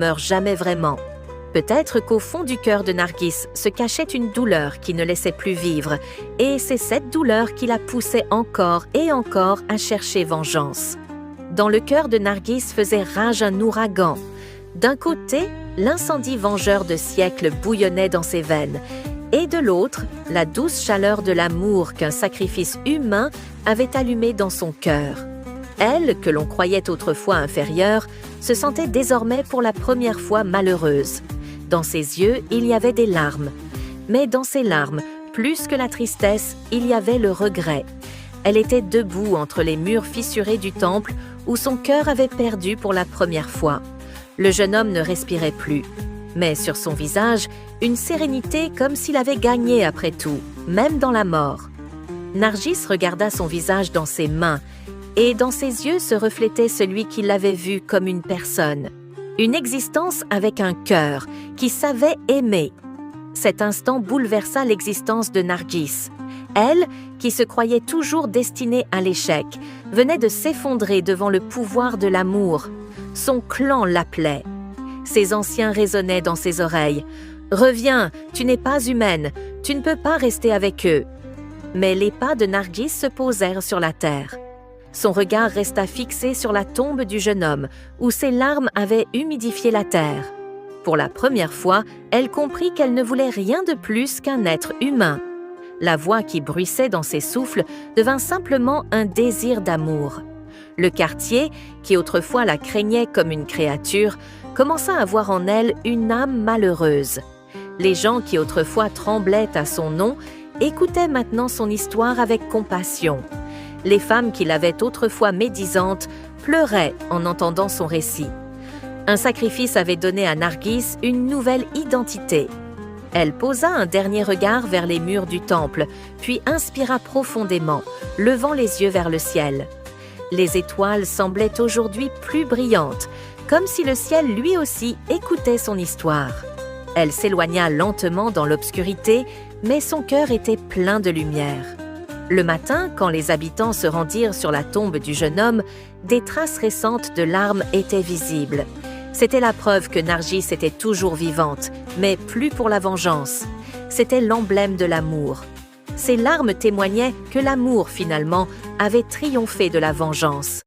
meurt jamais vraiment. Peut-être qu'au fond du cœur de Nargis se cachait une douleur qui ne laissait plus vivre, et c'est cette douleur qui la poussait encore et encore à chercher vengeance. Dans le cœur de Nargis faisait rage un ouragan. D'un côté, l'incendie vengeur de siècles bouillonnait dans ses veines, et de l'autre, la douce chaleur de l'amour qu'un sacrifice humain avait allumé dans son cœur. Elle, que l'on croyait autrefois inférieure, se sentait désormais pour la première fois malheureuse. Dans ses yeux, il y avait des larmes. Mais dans ces larmes, plus que la tristesse, il y avait le regret. Elle était debout entre les murs fissurés du temple où son cœur avait perdu pour la première fois. Le jeune homme ne respirait plus. Mais sur son visage, une sérénité comme s'il avait gagné après tout, même dans la mort. Nargis regarda son visage dans ses mains, et dans ses yeux se reflétait celui qui l'avait vu comme une personne. Une existence avec un cœur, qui savait aimer. Cet instant bouleversa l'existence de Nargis. Elle, qui se croyait toujours destinée à l'échec, venait de s'effondrer devant le pouvoir de l'amour. Son clan l'appelait. Ses anciens résonnaient dans ses oreilles. « Reviens, tu n'es pas humaine, tu ne peux pas rester avec eux. » Mais les pas de Nargis se posèrent sur la terre. Son regard resta fixé sur la tombe du jeune homme, où ses larmes avaient humidifié la terre. Pour la première fois, elle comprit qu'elle ne voulait rien de plus qu'un être humain. La voix qui bruissait dans ses souffles devint simplement un désir d'amour. Le quartier, qui autrefois la craignait comme une créature, commença à voir en elle une âme malheureuse. Les gens qui autrefois tremblaient à son nom écoutaient maintenant son histoire avec compassion. Les femmes qui l'avaient autrefois médisante pleuraient en entendant son récit. Un sacrifice avait donné à Nargis une nouvelle identité. Elle posa un dernier regard vers les murs du temple, puis inspira profondément, levant les yeux vers le ciel. Les étoiles semblaient aujourd'hui plus brillantes, comme si le ciel lui aussi écoutait son histoire. Elle s'éloigna lentement dans l'obscurité, mais son cœur était plein de lumière. Le matin, quand les habitants se rendirent sur la tombe du jeune homme, des traces récentes de larmes étaient visibles. C'était la preuve que Nargis était toujours vivante, mais plus pour la vengeance. C'était l'emblème de l'amour. Ces larmes témoignaient que l'amour, finalement, avait triomphé de la vengeance.